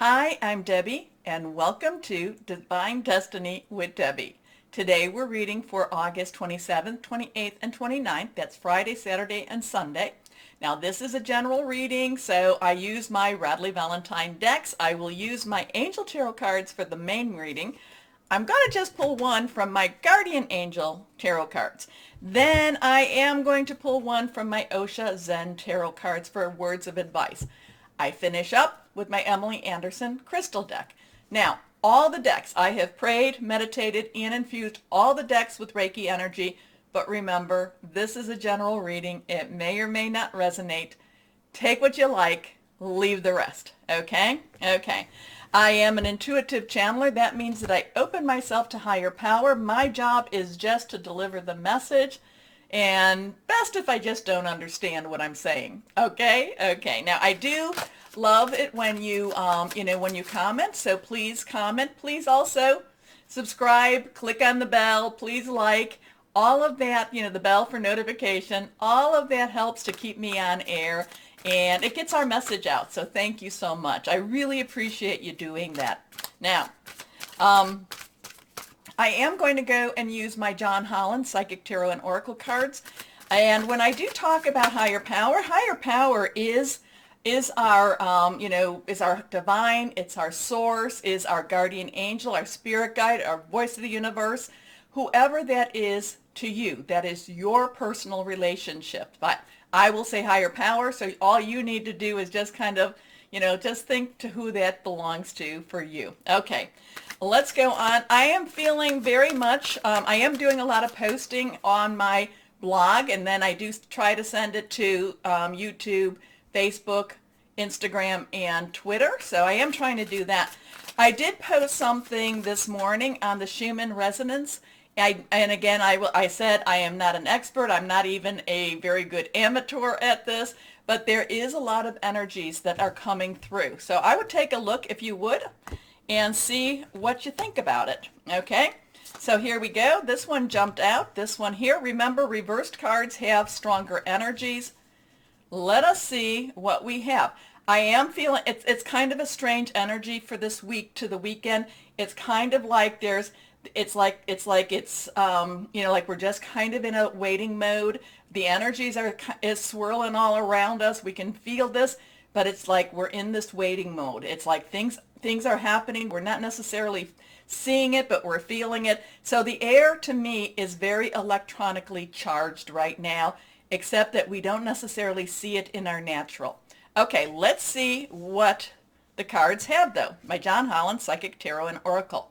Hi, I'm Debbie, and welcome to Divine Destiny with Debbie. Today we're reading for August 27th, 28th, and 29th. That's Friday, Saturday, and Sunday. Now this is a general reading, so I use my Radley Valentine decks. I will use my Angel Tarot cards for the main reading. I'm going to just pull one from my Guardian Angel Tarot cards. Then I am going to pull one from my Osha Zen Tarot cards for words of advice. I finish up with my Emily Anderson crystal deck. Now, all the decks, I have prayed, meditated, and infused all the decks with Reiki energy, but remember, this is a general reading. It may or may not resonate. Take what you like, leave the rest, okay? Okay. I am an intuitive channeler. That means that I open myself to higher power. My job is just to deliver the message, and best if I just don't understand what I'm saying. Okay? Okay. Now, I do love it when you, when you comment, so please comment. Please also subscribe, click on the bell, please like. All of that, the bell for notification, all of that helps to keep me on air, and it gets our message out. So thank you so much. I really appreciate you doing that. Now, I am going to go and use my John Holland Psychic Tarot and Oracle cards. And when I do talk about higher power is our, is our divine, it's our source, is our guardian angel, our spirit guide, our voice of the universe, whoever that is to you. That is your personal relationship. But I will say higher power, so all you need to do is just kind of, just think to who that belongs to for you. Okay, let's go on. I am feeling very much, I am doing a lot of posting on my blog, and then I do try to send it to YouTube, Facebook, Instagram, and Twitter. So I am trying to do that. I did post something this morning on the Schumann resonance. And again, I said I am not an expert. I'm not even a very good amateur at this, but there is a lot of energies that are coming through. So I would take a look, if you would, and see what you think about it. Okay, so here we go. This one jumped out. This one here. Remember, reversed cards have stronger energies. Let us see what we have. I am feeling it's kind of a strange energy for this week to the weekend. It's kind of like it's like we're just kind of in a waiting mode. The energies is swirling all around us. We can feel this, but it's like we're in this waiting mode. It's like things are happening. We're not necessarily seeing it, but we're feeling it. So the air to me is very electronically charged right now, except that we don't necessarily see it in our natural. Okay, let's see what the cards have though. My John Holland Psychic Tarot and Oracle.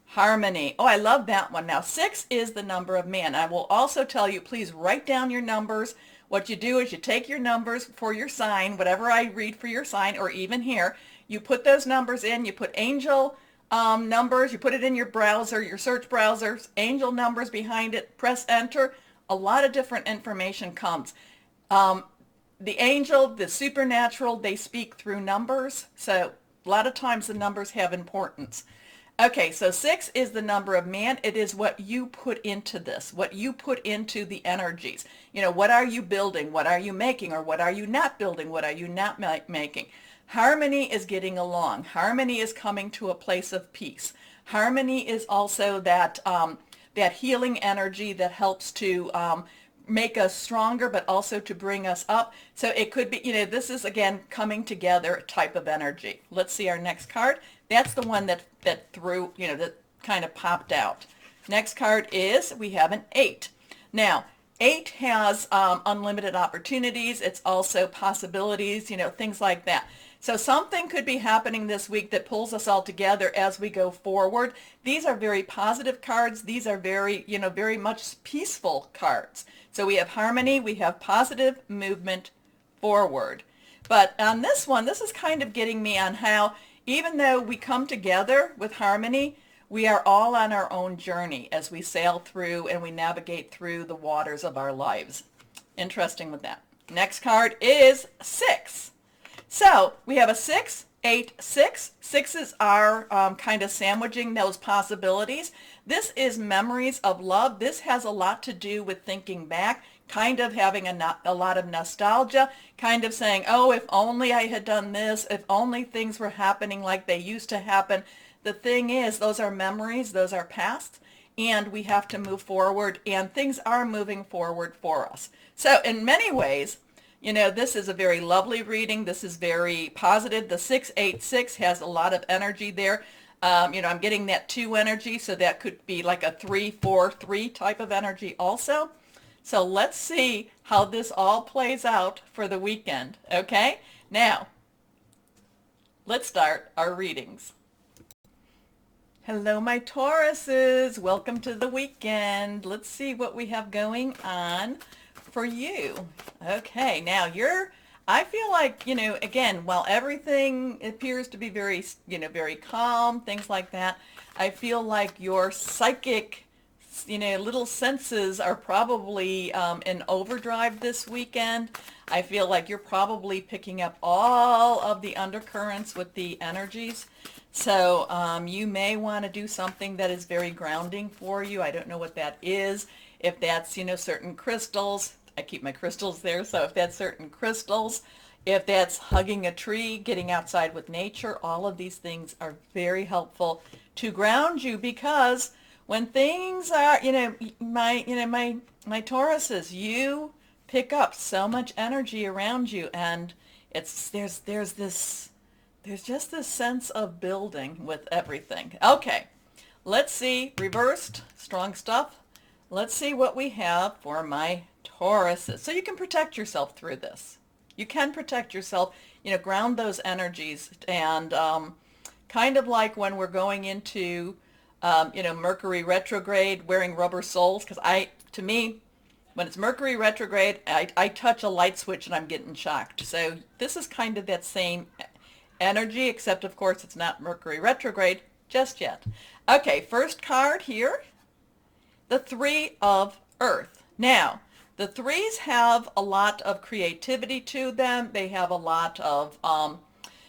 Harmony. Oh, I love that one. Now, 6 is the number of man. I will also tell you, please write down your numbers. What you do is you take your numbers for your sign, whatever I read for your sign, or even here, you put those numbers in, you put angel numbers, you put it in your browser, your search browser, angel numbers behind it, press enter. A lot of different information comes. The angel, the supernatural, they speak through numbers. So a lot of times the numbers have importance. Okay, so 6 is the number of man. It is what you put into this, what you put into the energies. What are you building? What are you making? Or what are you not building? What are you not making? Harmony is getting along. Harmony is coming to a place of peace. Harmony is also that healing energy that helps to make us stronger, but also to bring us up. So it could be, this is again coming together type of energy. Let's see our next card. That's the one that threw, that kind of popped out. Next card is, we have an 8. Now, 8 has unlimited opportunities. It's also possibilities, things like that. So something could be happening this week that pulls us all together as we go forward. These are very positive cards. These are very, very much peaceful cards. So we have harmony, we have positive movement forward. But on this one, this is kind of getting me on how, even though we come together with harmony, we are all on our own journey as we sail through and we navigate through the waters of our lives. Interesting with that. Next card is 6. So we have a 6, 8, 6. 6s are kind of sandwiching those possibilities. This is memories of love. This has a lot to do with thinking back, kind of having a lot of nostalgia, kind of saying, oh, if only I had done this, if only things were happening like they used to happen. The thing is, those are memories, those are past, and we have to move forward, and things are moving forward for us. So in many ways, this is a very lovely reading. This is very positive. The 686 has a lot of energy there. I'm getting that 2 energy, so that could be like a 3-4-3 type of energy also. So let's see how this all plays out for the weekend, okay? Now, let's start our readings. Hello, my Tauruses. Welcome to the weekend. Let's see what we have going on for you. Okay, now I feel like, again, while everything appears to be very, very calm, things like that, I feel like your psychic little senses are probably in overdrive this weekend. I feel like you're probably picking up all of the undercurrents with the energies. So you may want to do something that is very grounding for you. I don't know what that is. If that's, certain crystals, I keep my crystals there. So if that's certain crystals, if that's hugging a tree, getting outside with nature, all of these things are very helpful to ground you, because when things are, my Tauruses, you pick up so much energy around you, and there's just this sense of building with everything. Okay, let's see, reversed, strong stuff. Let's see what we have for my Tauruses. So you can protect yourself through this. You can protect yourself, ground those energies, and kind of like when we're going into Mercury retrograde, wearing rubber soles, because to me, when it's Mercury retrograde, I touch a light switch and I'm getting shocked. So this is kind of that same energy, except of course it's not Mercury retrograde just yet. Okay, first card here, the 3 of Earth. Now, the 3s have a lot of creativity to them. They have a lot of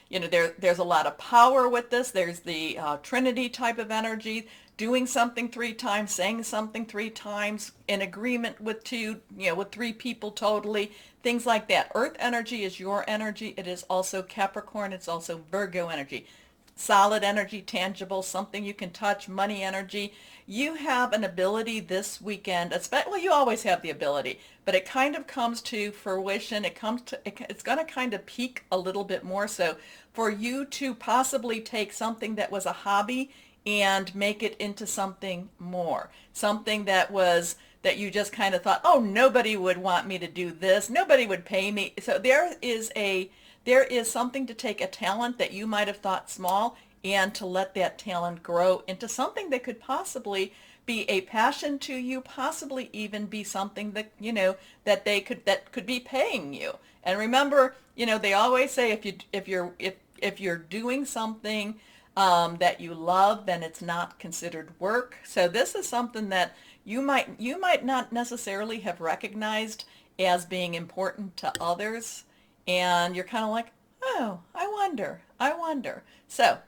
there's a lot of power with this. There's the Trinity type of energy, doing something 3 times, saying something 3 times, in agreement with 2, with 3 people totally, things like that. Earth energy is your energy. It is also Capricorn. It's also Virgo energy. Solid energy, tangible, something you can touch, money energy. You have an ability this weekend, well, you always have the ability, but it kind of comes to fruition. It's going to kind of peak a little bit more so for you to possibly take something that was a hobby and make it into something more. Something that you just kind of thought, oh, nobody would want me to do this. Nobody would pay me. So there is something to take a talent that you might have thought small and to let that talent grow into something that could possibly be a passion to you, possibly even be something that, that could be paying you. And remember, they always say if you're doing something that you love, then it's not considered work. So this is something that you might not necessarily have recognized as being important to others. And you're kind of like, oh, I wonder. So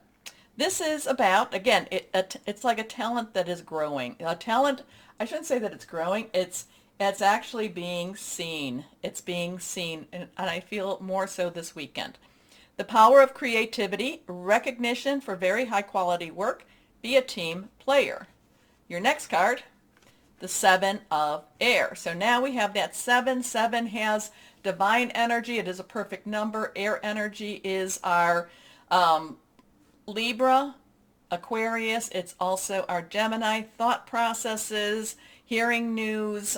this is about, again, it's like a talent that is growing. A talent, I shouldn't say that it's growing. It's actually being seen. It's being seen, and I feel more so this weekend. The power of creativity, recognition for very high quality work, be a team player. Your next card, the 7 of Air. So now we have that 7. 7 has divine energy. It is a perfect number. Air energy is our Libra, Aquarius. It's also our Gemini. Thought processes, hearing news,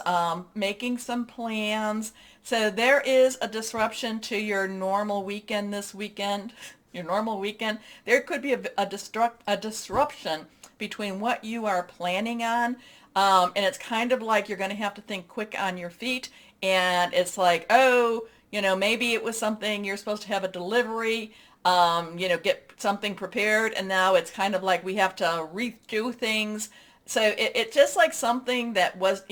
making some plans. So there is a disruption to your normal weekend this weekend. Your normal weekend. There could be a disruption between what you are planning on. And it's kind of like you're going to have to think quick on your feet. And it's like, oh, maybe it was something you're supposed to have a delivery, get something prepared. And now it's kind of like we have to redo things. So it's just like something that was,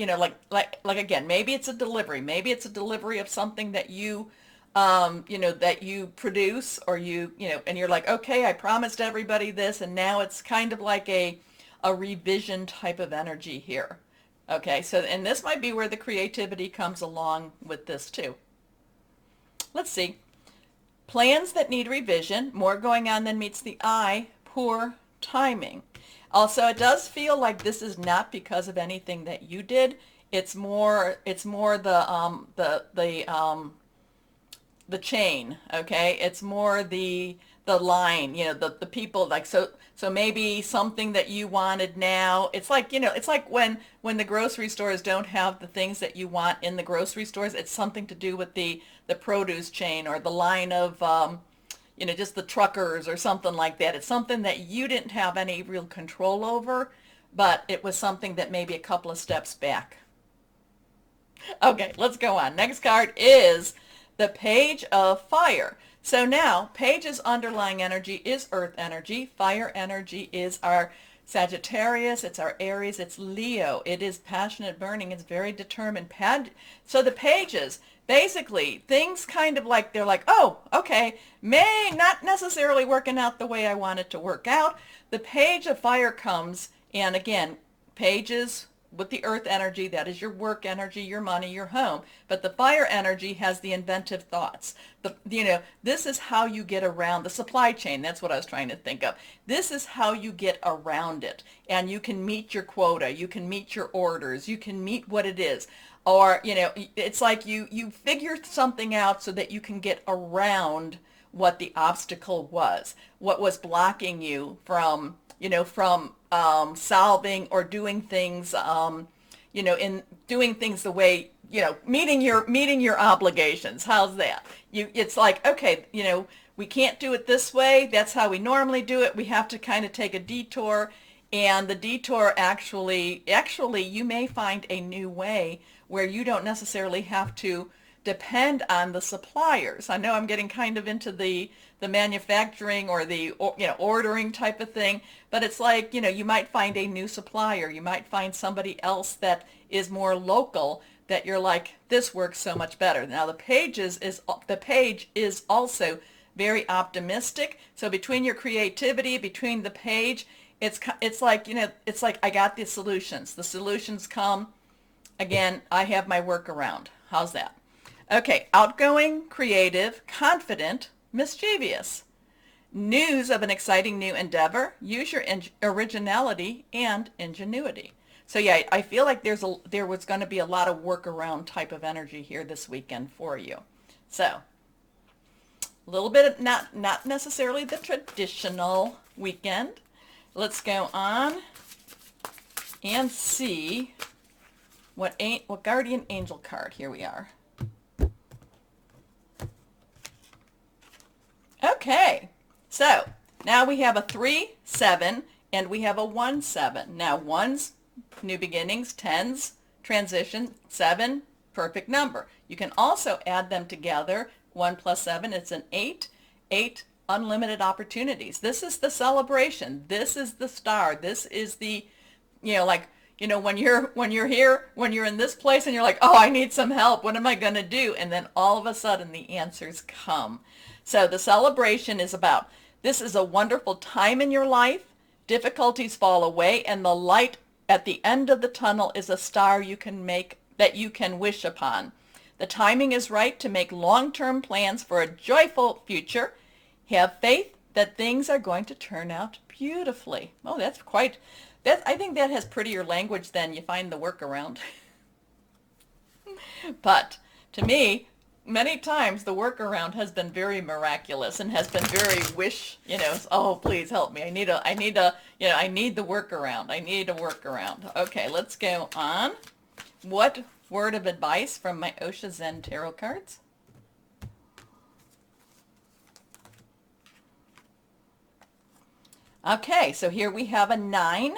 like again, maybe it's a delivery. Maybe it's a delivery of something that you, that you produce, or and you're like, okay, I promised everybody this. And now it's kind of like a revision type of energy here. Okay, so, and this might be where the creativity comes along with this too. Let's see. Plans that need revision, more going on than meets the eye, poor timing. Also, it does feel like this is not because of anything that you did. It's more the chain, okay? It's more the line, the people, like, so maybe something that you wanted now. It's like, it's like when the grocery stores don't have the things that you want in the grocery stores. It's something to do with the produce chain, or the line of just the truckers or something like that. It's something that you didn't have any real control over, but it was something that maybe a couple of steps back. Okay, let's go on. Next card is the Page of Fire. So now, Page's underlying energy is earth energy. Fire energy is our Sagittarius, it's our Aries, it's Leo. It is passionate, burning, it's very determined. So the Pages, basically, things kind of like, they're like, oh, okay, may not necessarily working out the way I want it to work out. The Page of Fire comes, and again, Pages with the earth energy, that is your work energy, your money, your home. But the fire energy has the inventive thoughts. This is how you get around the supply chain. That's what I was trying to think of. This is how you get around it. And you can meet your quota. You can meet your orders. You can meet what it is. Or, it's like you figure something out so that you can get around what the obstacle was, what was blocking you from solving or doing things, in doing things the way, meeting your obligations. How's that? It's like, okay, we can't do it this way. That's how we normally do it. We have to kind of take a detour, and the detour actually, you may find a new way where you don't necessarily have to depend on the suppliers. I know I'm getting kind of into the manufacturing or the ordering type of thing, but it's like, you might find a new supplier. You might find somebody else that is more local that you're like, this works so much better. Now the page is also very optimistic. So between your creativity, between the page, it's like, it's like, I got the solutions. The solutions come. Again, I have my workaround. How's that? Okay, outgoing, creative, confident, mischievous. News of an exciting new endeavor. Use your originality and ingenuity. So yeah, I feel like there was going to be a lot of workaround type of energy here this weekend for you. So a little bit of not necessarily the traditional weekend. Let's go on and see what guardian angel card. Here we are. Okay, so now we have a 3, 7, and we have a 1, 7. Now 1's new beginnings, 10's transition, 7 perfect number. You can also add them together. 1 plus 7, it's an 8. 8 unlimited opportunities. This is the celebration. This is the star. This is the, when you're here, when you're in this place and you're like, oh, I need some help. What am I going to do? And then all of a sudden the answers come. So the celebration is about, this is a wonderful time in your life. Difficulties fall away, and the light at the end of the tunnel is a star that you can wish upon. The timing is right to make long-term plans for a joyful future. Have faith that things are going to turn out beautifully. Oh, I think that has prettier language than you find the workaround. But to me, many times the workaround has been very miraculous and has been very oh, please help me. I need the workaround. I need a workaround. Okay, let's go on. What word of advice from my Osha Zen Tarot cards? Okay, so here we have a 9.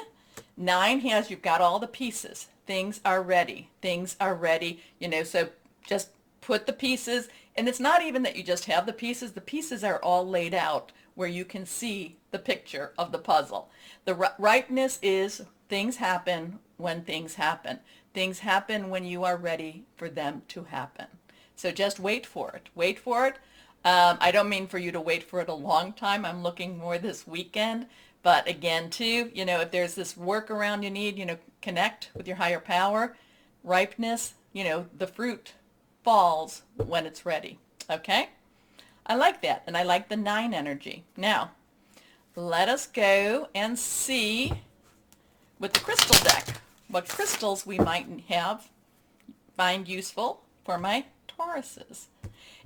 9 has, you've got all the pieces. Things are ready. Things are ready, so just put the pieces, and it's not even that you just have the pieces. The pieces are all laid out where you can see the picture of the puzzle. The rightness is things happen when things happen. Things happen when you are ready for them to happen. So just wait for it. Wait for it. I don't mean for you to wait for it a long time. I'm looking more this weekend, But again, too, if there's this workaround you need, connect with your higher power. Ripeness, the fruit falls when it's ready. Okay? I like that, and I like the 9 energy. Now, let us go and see with the crystal deck what crystals we might find useful for my Tauruses.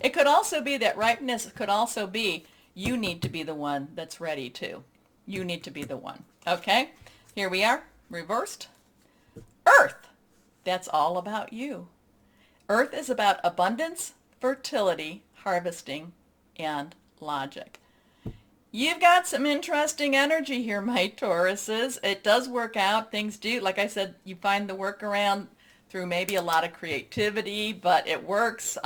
It could also be that ripeness could also be you need to be the one that's ready too. You need to be the one. Okay? Here we are, reversed. Earth. That's all about you. Earth is about abundance, fertility, harvesting, and logic. You've got some interesting energy here, my Tauruses. It does work out. Things do. Like I said, you find the workaround through maybe a lot of creativity, but it works.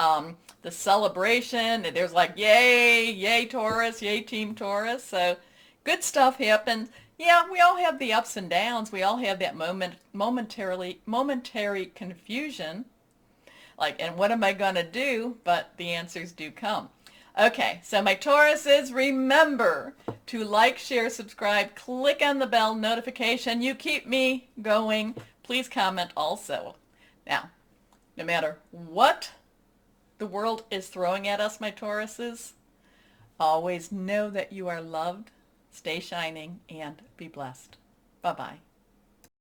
The celebration, there's like, yay, yay Taurus, yay Team Taurus. So good stuff happens. Yeah, we all have the ups and downs. We all have that momentary confusion. Like, and what am I going to do? But the answers do come. Okay, so my Tauruses, remember to like, share, subscribe, click on the bell notification. You keep me going. Please comment also. Now, no matter what the world is throwing at us, my Tauruses, always know that you are loved, stay shining, and be blessed. Bye-bye.